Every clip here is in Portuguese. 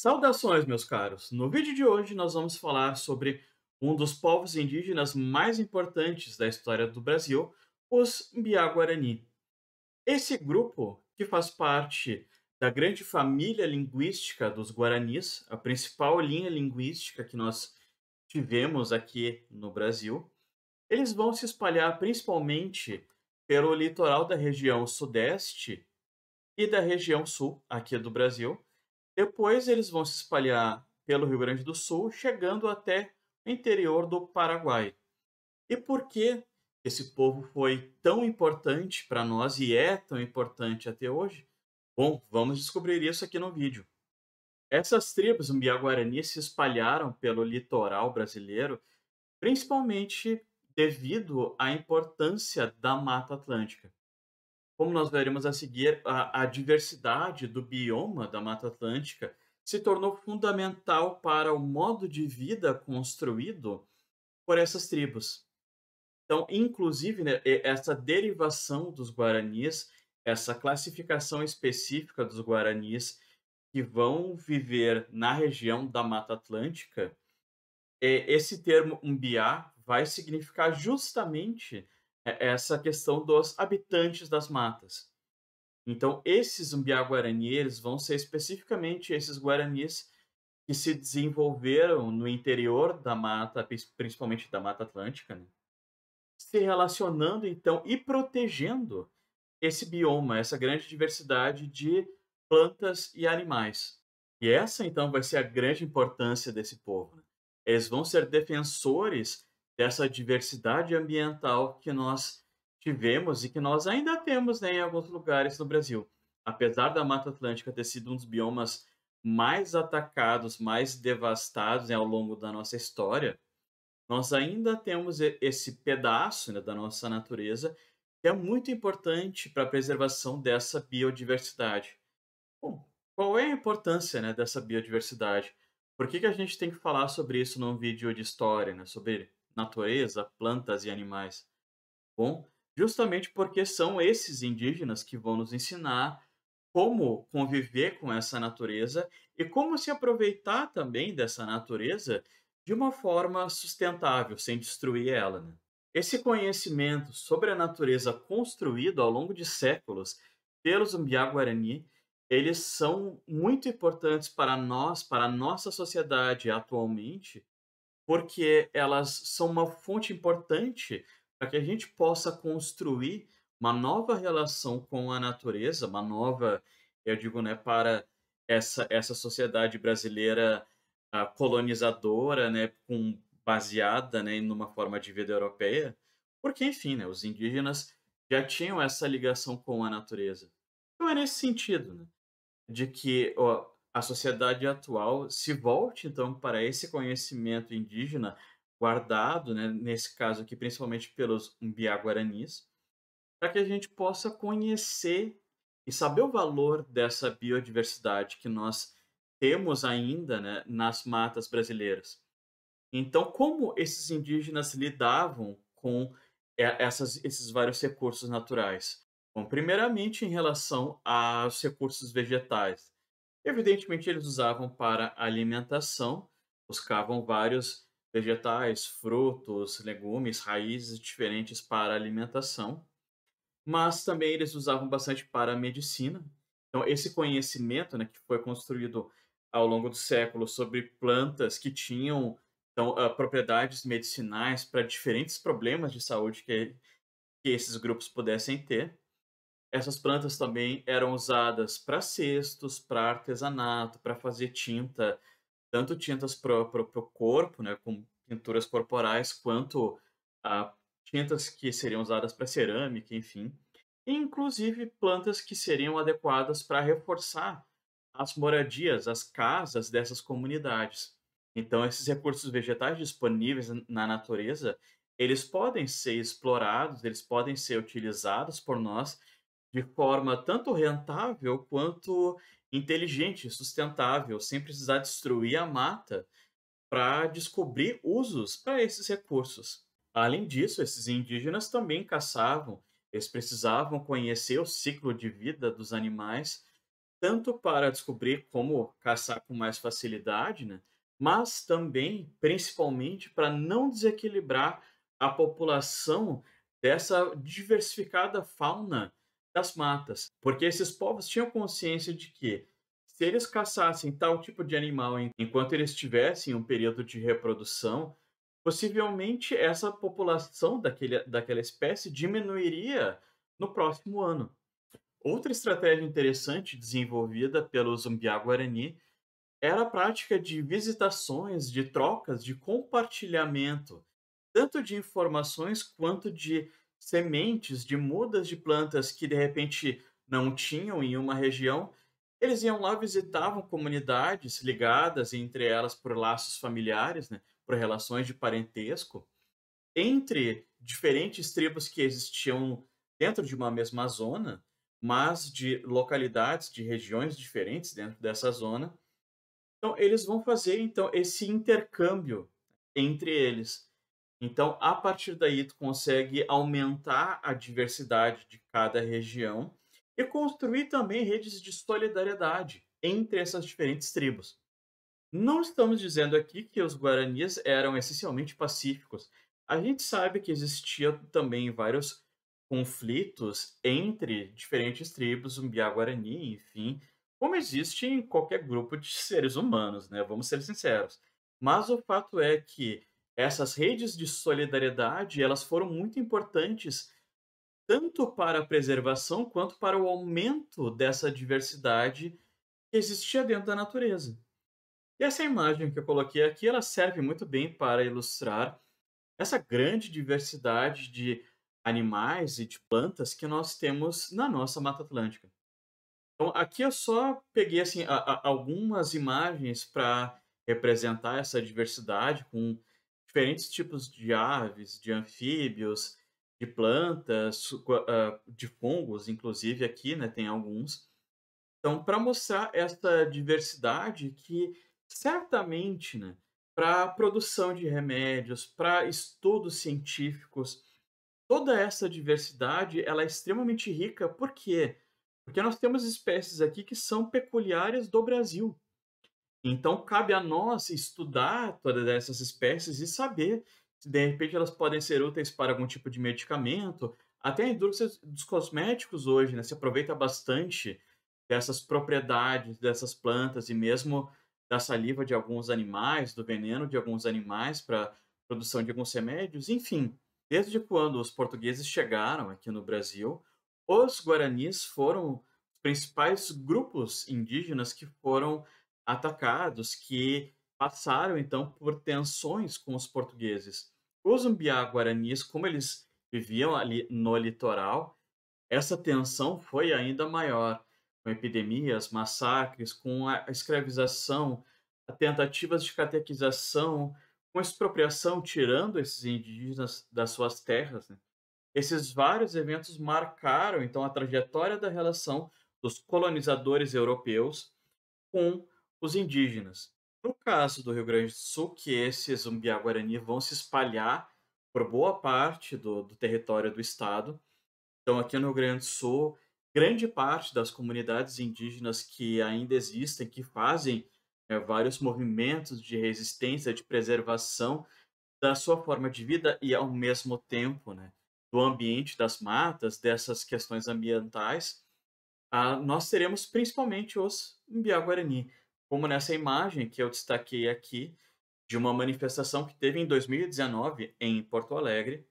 Saudações, meus caros! No vídeo de hoje nós vamos falar sobre um dos povos indígenas mais importantes da história do Brasil, os Mbiá-Guarani. Esse grupo, que faz parte da grande família linguística dos Guaranis, a principal linha linguística que nós tivemos aqui no Brasil, eles vão se espalhar principalmente pelo litoral da região sudeste e da região sul aqui do Brasil. Depois eles vão se espalhar pelo Rio Grande do Sul, chegando até o interior do Paraguai. E por que esse povo foi tão importante para nós e é tão importante até hoje? Bom, vamos descobrir isso aqui no vídeo. Essas tribos Mbiá-Guarani se espalharam pelo litoral brasileiro, principalmente devido à importância da Mata Atlântica. Como nós veremos a seguir, a diversidade do bioma da Mata Atlântica se tornou fundamental para o modo de vida construído por essas tribos. Então, inclusive, né, essa derivação dos guaranis, essa classificação específica dos guaranis que vão viver na região da Mata Atlântica, esse termo umbiá vai significar justamente essa questão dos habitantes das matas. Então, esses Umbiá-Guarani, eles vão ser especificamente esses guaranis que se desenvolveram no interior da mata, principalmente da Mata Atlântica, né? Se relacionando, então, e protegendo esse bioma, essa grande diversidade de plantas e animais. E essa, então, vai ser a grande importância desse povo, né? Eles vão ser defensores dessa diversidade ambiental que nós tivemos e que nós ainda temos, né, em alguns lugares no Brasil. Apesar da Mata Atlântica ter sido um dos biomas mais atacados, mais devastados, né, ao longo da nossa história, nós ainda temos esse pedaço, né, da nossa natureza que é muito importante para a preservação dessa biodiversidade. Bom, qual é a importância, né, dessa biodiversidade? Por que a gente tem que falar sobre isso num vídeo de história, né, sobre natureza, plantas e animais? Bom, justamente porque são esses indígenas que vão nos ensinar como conviver com essa natureza e como se aproveitar também dessa natureza de uma forma sustentável, sem destruir ela, né? Esse conhecimento sobre a natureza construído ao longo de séculos pelos Umbiá-Guarani, eles são muito importantes para nós, para a nossa sociedade atualmente, porque elas são uma fonte importante para que a gente possa construir uma nova relação com a natureza, uma nova, eu digo, né, para essa sociedade brasileira colonizadora, né, baseada, né, numa forma de vida europeia, porque, enfim, né, os indígenas já tinham essa ligação com a natureza. Então é nesse sentido, né, de que a sociedade atual se volte, então, para esse conhecimento indígena guardado, né, nesse caso aqui, principalmente pelos Mbiá-Guaranis, para que a gente possa conhecer e saber o valor dessa biodiversidade que nós temos ainda, né, nas matas brasileiras. Então, como esses indígenas lidavam com esses vários recursos naturais? Bom, primeiramente, em relação aos recursos vegetais. Evidentemente, eles usavam para alimentação, buscavam vários vegetais, frutos, legumes, raízes diferentes para alimentação, mas também eles usavam bastante para a medicina. Então, esse conhecimento, né, que foi construído ao longo do século sobre plantas que tinham então, propriedades medicinais para diferentes problemas de saúde que esses grupos pudessem ter. Essas plantas também eram usadas para cestos, para artesanato, para fazer tinta, tanto tintas para o corpo, né, com pinturas corporais, quanto tintas que seriam usadas para cerâmica, enfim. E, inclusive, plantas que seriam adequadas para reforçar as moradias, as casas dessas comunidades. Então, esses recursos vegetais disponíveis na natureza, eles podem ser explorados, eles podem ser utilizados por nós de forma tanto rentável quanto inteligente, sustentável, sem precisar destruir a mata para descobrir usos para esses recursos. Além disso, esses indígenas também caçavam, eles precisavam conhecer o ciclo de vida dos animais tanto para descobrir como caçar com mais facilidade, né? Mas também, principalmente, para não desequilibrar a população dessa diversificada fauna das matas, porque esses povos tinham consciência de que se eles caçassem tal tipo de animal enquanto eles tivessem um período de reprodução, possivelmente essa população daquela espécie diminuiria no próximo ano. Outra estratégia interessante desenvolvida pelo Zumbiá-Guarani era a prática de visitações, de trocas, de compartilhamento, tanto de informações quanto de sementes, de mudas de plantas que de repente não tinham em uma região. Eles iam lá, visitavam comunidades ligadas entre elas por laços familiares, né, por relações de parentesco, entre diferentes tribos que existiam dentro de uma mesma zona, mas de localidades, de regiões diferentes dentro dessa zona. Então, eles vão fazer então esse intercâmbio entre eles. Então, a partir daí, tu consegue aumentar a diversidade de cada região e construir também redes de solidariedade entre essas diferentes tribos. Não estamos dizendo aqui que os guaranis eram essencialmente pacíficos. A gente sabe que existia também vários conflitos entre diferentes tribos, Umbiá-Guarani, enfim, como existe em qualquer grupo de seres humanos, né? Vamos ser sinceros. Mas o fato é que essas redes de solidariedade, elas foram muito importantes tanto para a preservação quanto para o aumento dessa diversidade que existia dentro da natureza. E essa imagem que eu coloquei aqui, ela serve muito bem para ilustrar essa grande diversidade de animais e de plantas que nós temos na nossa Mata Atlântica. Então, aqui eu só peguei assim algumas imagens para representar essa diversidade com diferentes tipos de aves, de anfíbios, de plantas, de fungos, inclusive aqui, né, tem alguns. Então, para mostrar essa diversidade que certamente, né, para produção de remédios, para estudos científicos, toda essa diversidade ela é extremamente rica. Por quê? Porque nós temos espécies aqui que são peculiares do Brasil. Então, cabe a nós estudar todas essas espécies e saber se de repente elas podem ser úteis para algum tipo de medicamento. Até a indústria dos cosméticos hoje, né, se aproveita bastante dessas propriedades dessas plantas e mesmo da saliva de alguns animais, do veneno de alguns animais para produção de alguns remédios. Enfim, desde quando os portugueses chegaram aqui no Brasil, os guaranis foram os principais grupos indígenas que foram atacados, que passaram então por tensões com os portugueses. Os Umbiá-Guaranis, como eles viviam ali no litoral, essa tensão foi ainda maior, com epidemias, massacres, com a escravização, a tentativas de catequização, com expropriação, tirando esses indígenas das suas terras, né. Esses vários eventos marcaram então a trajetória da relação dos colonizadores europeus com os indígenas. No caso do Rio Grande do Sul, que esses Umbiá-Guarani vão se espalhar por boa parte do território do estado. Então, aqui no Rio Grande do Sul, grande parte das comunidades indígenas que ainda existem, que fazem vários movimentos de resistência, de preservação da sua forma de vida e, ao mesmo tempo, né, do ambiente das matas, dessas questões ambientais, nós teremos principalmente os Mbiá-Guarani, como nessa imagem que eu destaquei aqui, de uma manifestação que teve em 2019 em Porto Alegre,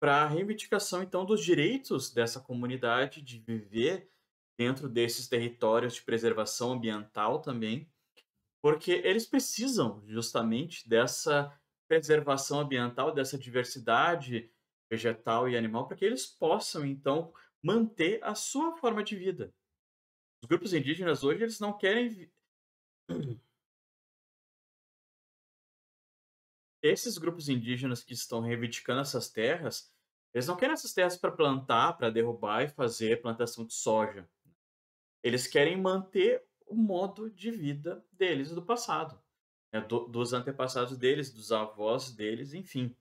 para a reivindicação então dos direitos dessa comunidade de viver dentro desses territórios de preservação ambiental também, porque eles precisam justamente dessa preservação ambiental, dessa diversidade vegetal e animal, para que eles possam então manter a sua forma de vida. Os grupos indígenas hoje eles não querem esses grupos indígenas que estão reivindicando essas terras, eles não querem essas terras para plantar, para derrubar e fazer plantação de soja. Eles querem manter o modo de vida deles do passado, né, dos antepassados deles, dos avós deles, enfim.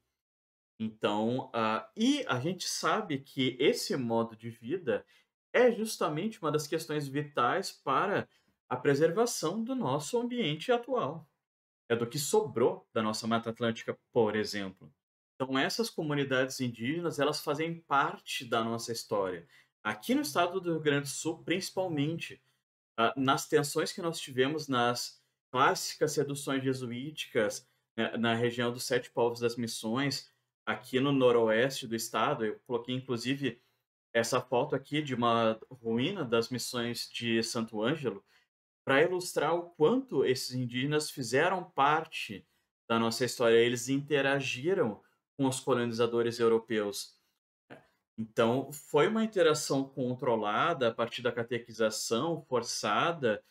Então, e a gente sabe que esse modo de vida é justamente uma das questões vitais para a preservação do nosso ambiente atual. É do que sobrou da nossa Mata Atlântica, por exemplo. Então essas comunidades indígenas, elas fazem parte da nossa história. Aqui no estado do Rio Grande do Sul, principalmente, nas tensões que nós tivemos nas clássicas seduções jesuíticas, né, na região dos Sete Povos das Missões, aqui no noroeste do estado, eu coloquei inclusive essa foto aqui de uma ruína das missões de Santo Ângelo, para ilustrar o quanto esses indígenas fizeram parte da nossa história. Eles interagiram com os colonizadores europeus. Então, foi uma interação controlada a partir da catequização forçada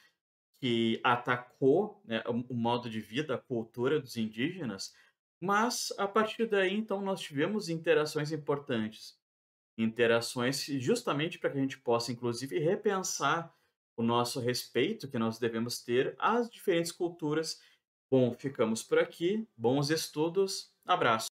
que atacou, né, o modo de vida, a cultura dos indígenas, mas a partir daí, então, nós tivemos interações importantes. Interações justamente para que a gente possa, inclusive, repensar o nosso respeito que nós devemos ter às diferentes culturas. Bom, ficamos por aqui. Bons estudos. Abraço.